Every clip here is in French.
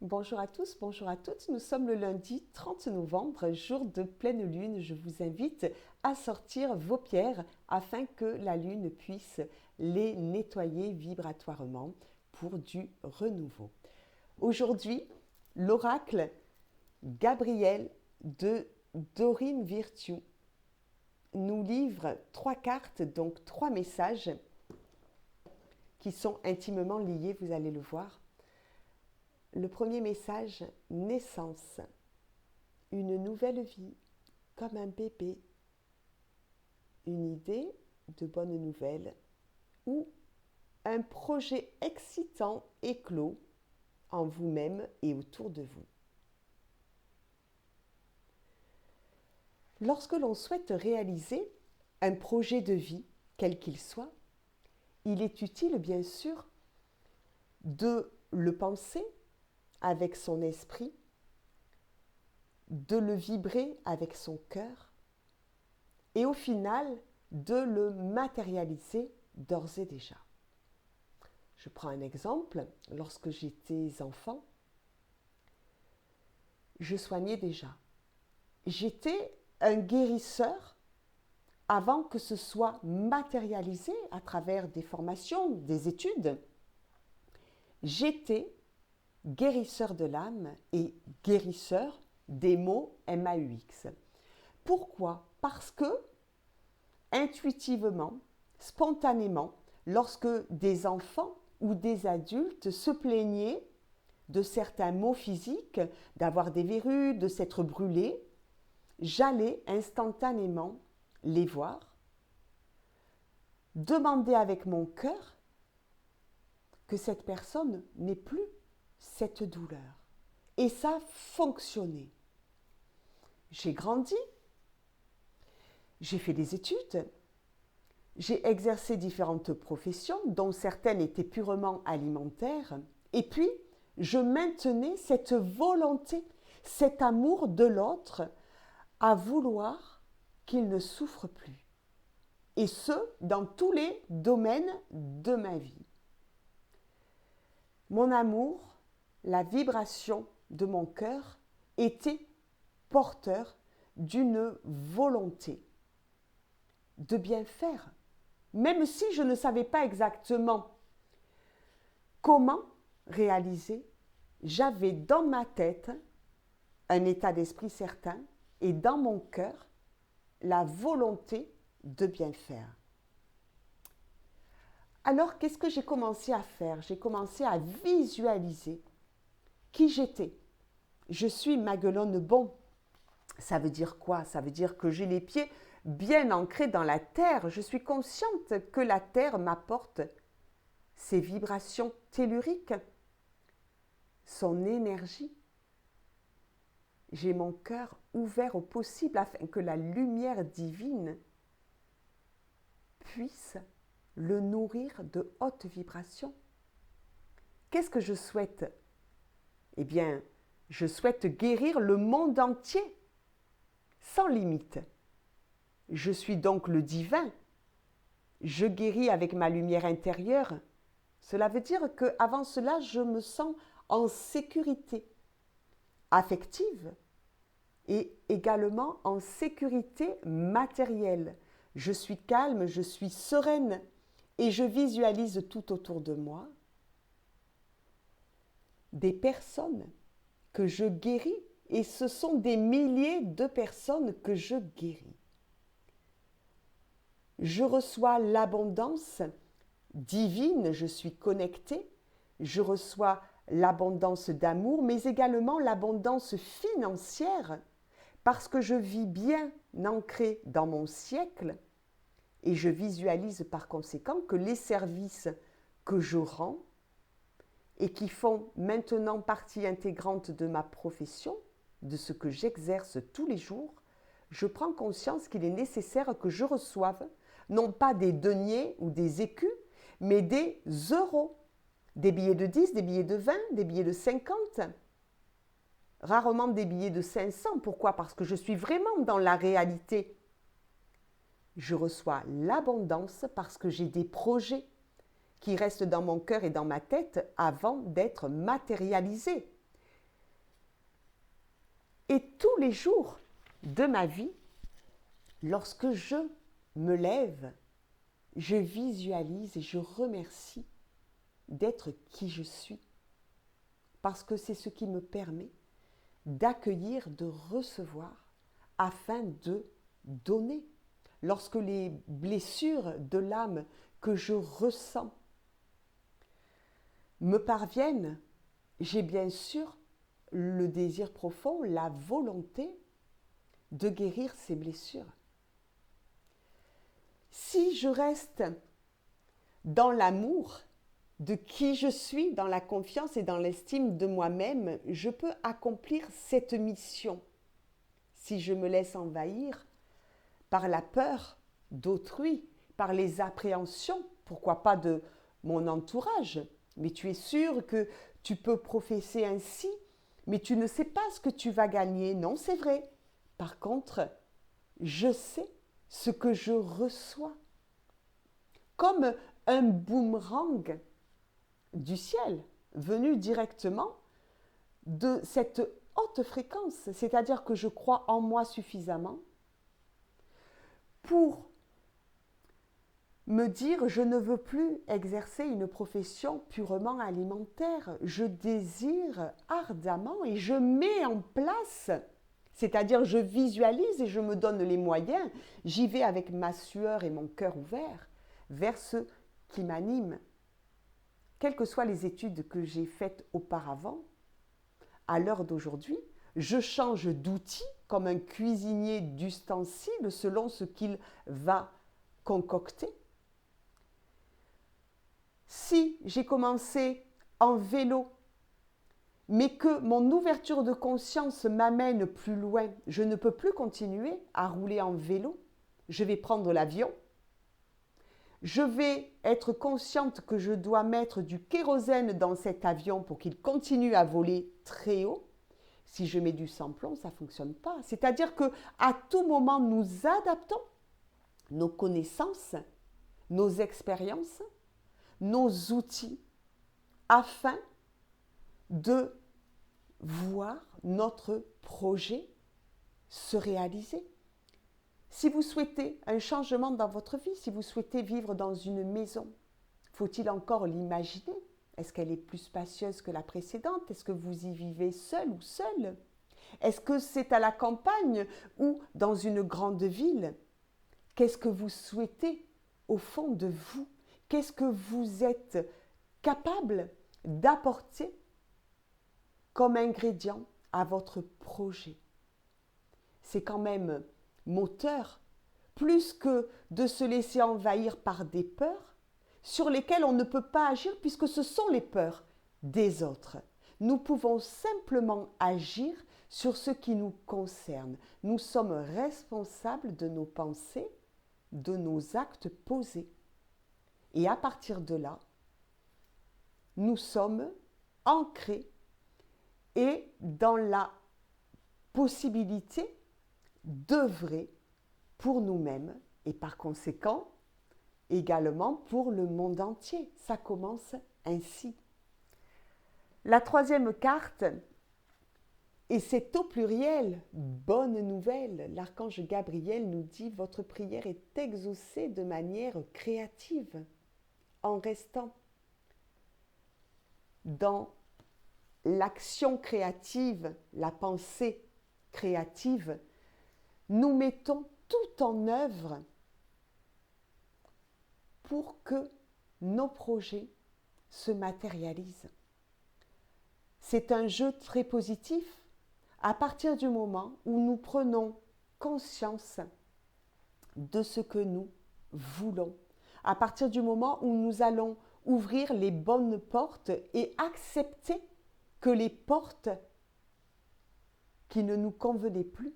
Bonjour à tous, bonjour à toutes. Nous sommes le lundi 30 novembre, jour de pleine lune. Je vous invite à sortir vos pierres afin que la lune puisse les nettoyer vibratoirement pour du renouveau. Aujourd'hui, l'oracle Gabriel de Dorine Virtue nous livre 3 cartes, donc 3 messages qui sont intimement liés, vous allez le voir. Le premier message, naissance, une nouvelle vie, comme un bébé, une idée de bonne nouvelle ou un projet excitant éclos en vous-même et autour de vous. Lorsque l'on souhaite réaliser un projet de vie, quel qu'il soit, il est utile bien sûr de le penser avec son esprit, de le vibrer avec son cœur et au final de le matérialiser d'ores et déjà. Je prends un exemple. Lorsque j'étais enfant, je soignais déjà. J'étais un guérisseur avant que ce soit matérialisé à travers des formations, des études. J'étais guérisseur de l'âme et guérisseur des mots MAUX. Pourquoi ? Parce que, intuitivement, spontanément, lorsque des enfants ou des adultes se plaignaient de certains maux physiques, d'avoir des verrues, de s'être brûlés, j'allais instantanément les voir, demander avec mon cœur que cette personne n'ait plus cette douleur. Et ça fonctionnait. J'ai grandi, j'ai fait des études, j'ai exercé différentes professions, dont certaines étaient purement alimentaires, et puis je maintenais cette volonté, cet amour de l'autre à vouloir qu'il ne souffre plus. Et ce, dans tous les domaines de ma vie. Mon amour, la vibration de mon cœur était porteur d'une volonté de bien faire. Même si je ne savais pas exactement comment réaliser, j'avais dans ma tête un état d'esprit certain et dans mon cœur la volonté de bien faire. Alors, qu'est-ce que j'ai commencé à faire ? J'ai commencé à visualiser qui j'étais. Je suis Maguelonne Bon. Ça veut dire quoi ? Ça veut dire que j'ai les pieds bien ancrés dans la terre. Je suis consciente que la terre m'apporte ses vibrations telluriques, son énergie. J'ai mon cœur ouvert au possible afin que la lumière divine puisse le nourrir de hautes vibrations. Qu'est-ce que je souhaite ? Eh bien, je souhaite guérir le monde entier, sans limite. Je suis donc le divin. Je guéris avec ma lumière intérieure. Cela veut dire qu'avant cela, je me sens en sécurité affective et également en sécurité matérielle. Je suis calme, je suis sereine et je visualise tout autour de moi des personnes que je guéris et ce sont des milliers de personnes que je guéris. Je reçois l'abondance divine, je suis connectée, je reçois l'abondance d'amour, mais également l'abondance financière, parce que je vis bien ancrée dans mon siècle et je visualise par conséquent que les services que je rends et qui font maintenant partie intégrante de ma profession, de ce que j'exerce tous les jours, je prends conscience qu'il est nécessaire que je reçoive non pas des deniers ou des écus, mais des euros, des billets de 10, des billets de 20, des billets de 50, rarement des billets de 500. Pourquoi ? Parce que je suis vraiment dans la réalité. Je reçois l'abondance parce que j'ai des projets qui restent dans mon cœur et dans ma tête avant d'être matérialisés. Et tous les jours de ma vie, lorsque je me lève, je visualise et je remercie d'être qui je suis. Parce que c'est ce qui me permet d'accueillir, de recevoir, afin de donner. Lorsque les blessures de l'âme que je ressens me parviennent, j'ai bien sûr le désir profond, la volonté de guérir ces blessures. Si je reste dans l'amour de qui je suis, dans la confiance et dans l'estime de moi-même, je peux accomplir cette mission. Si je me laisse envahir par la peur d'autrui, par les appréhensions, pourquoi pas de mon entourage, mais tu es sûr que tu peux professer ainsi, mais tu ne sais pas ce que tu vas gagner. Non, c'est vrai. Par contre, je sais ce que je reçois. Comme un boomerang du ciel, venu directement de cette haute fréquence, c'est-à-dire que je crois en moi suffisamment pour me dire je ne veux plus exercer une profession purement alimentaire, je désire ardemment et je mets en place, c'est-à-dire je visualise et je me donne les moyens, j'y vais avec ma sueur et mon cœur ouvert vers ce qui m'anime. Quelles que soient les études que j'ai faites auparavant, à l'heure d'aujourd'hui, je change d'outil comme un cuisinier d'ustensiles selon ce qu'il va concocter. Si j'ai commencé en vélo, mais que mon ouverture de conscience m'amène plus loin, je ne peux plus continuer à rouler en vélo, je vais prendre l'avion. Je vais être consciente que je dois mettre du kérosène dans cet avion pour qu'il continue à voler très haut. Si je mets du sans-plomb, ça ne fonctionne pas. C'est-à-dire qu'à tout moment, nous adaptons nos connaissances, nos expériences, nos outils, afin de voir notre projet se réaliser. Si vous souhaitez un changement dans votre vie, si vous souhaitez vivre dans une maison, faut-il encore l'imaginer? Est-ce qu'elle est plus spacieuse que la précédente? Est-ce que vous y vivez seul ou seul? Est-ce que c'est à la campagne ou dans une grande ville? Qu'est-ce que vous souhaitez au fond de vous? Qu'est-ce que vous êtes capable d'apporter comme ingrédient à votre projet? C'est quand même moteur, plus que de se laisser envahir par des peurs sur lesquelles on ne peut pas agir puisque ce sont les peurs des autres. Nous pouvons simplement agir sur ce qui nous concerne. Nous sommes responsables de nos pensées, de nos actes posés. Et à partir de là, nous sommes ancrés et dans la possibilité d'œuvrer pour nous-mêmes et par conséquent également pour le monde entier. Ça commence ainsi. La troisième carte, et c'est au pluriel, bonne nouvelle. L'archange Gabriel nous dit « Votre prière est exaucée de manière créative en restant dans l'action créative, la pensée créative. Nous mettons tout en œuvre pour que nos projets se matérialisent. C'est un jeu très positif à partir du moment où nous prenons conscience de ce que nous voulons, à partir du moment où nous allons ouvrir les bonnes portes et accepter que les portes qui ne nous convenaient plus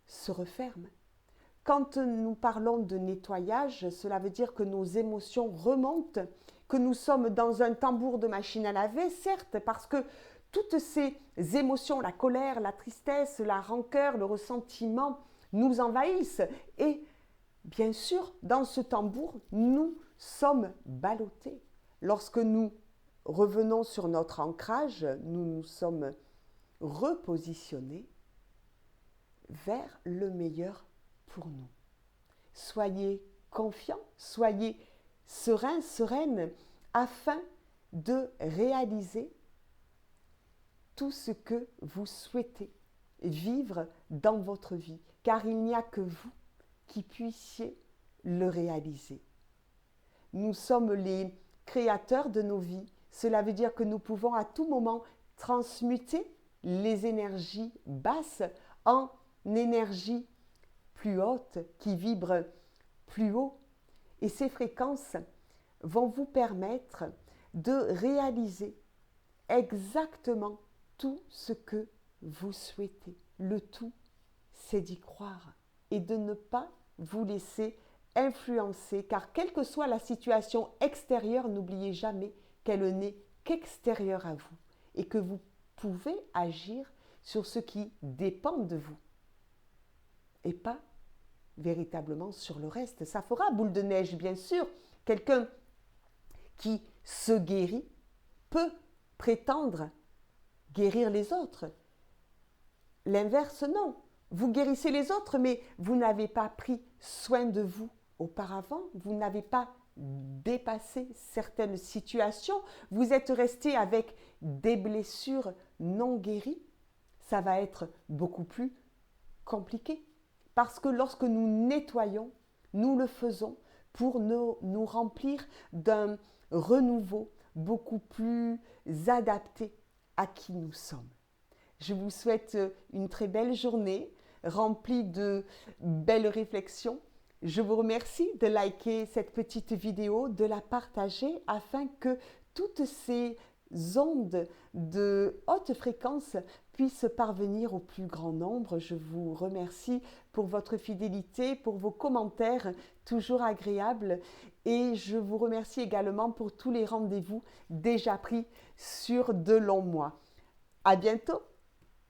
se referment. Quand nous parlons de nettoyage, cela veut dire que nos émotions remontent, que nous sommes dans un tambour de machine à laver, certes, parce que toutes ces émotions, la colère, la tristesse, la rancœur, le ressentiment, nous envahissent. Et bien sûr, dans ce tambour, nous sommes ballottés. Lorsque nous revenons sur notre ancrage, nous nous sommes repositionner vers le meilleur pour nous. Soyez confiants, soyez sereins, sereines, afin de réaliser tout ce que vous souhaitez vivre dans votre vie, car il n'y a que vous qui puissiez le réaliser. Nous sommes les créateurs de nos vies. Cela veut dire que nous pouvons à tout moment transmuter les énergies basses en énergies plus hautes qui vibrent plus haut. Et ces fréquences vont vous permettre de réaliser exactement tout ce que vous souhaitez. Le tout, c'est d'y croire et de ne pas vous laisser influencer, car quelle que soit la situation extérieure, n'oubliez jamais qu'elle n'est qu'extérieure à vous et que vous pouvez agir sur ce qui dépend de vous et pas véritablement sur le reste. Ça fera boule de neige, bien sûr. Quelqu'un qui se guérit peut prétendre guérir les autres. L'inverse, non. Vous guérissez les autres, mais vous n'avez pas pris soin de vous auparavant. Vous n'avez pas dépassé certaines situations. Vous êtes resté avec des blessures non guéries. Ça va être beaucoup plus compliqué. Parce que lorsque nous nettoyons, nous le faisons pour nous remplir d'un renouveau beaucoup plus adapté à qui nous sommes. Je vous souhaite une très belle journée remplie de belles réflexions. Je vous remercie de liker cette petite vidéo, de la partager afin que toutes ces ondes de haute fréquence puissent parvenir au plus grand nombre. Je vous remercie pour votre fidélité, pour vos commentaires toujours agréables et je vous remercie également pour tous les rendez-vous déjà pris sur de longs mois. À bientôt!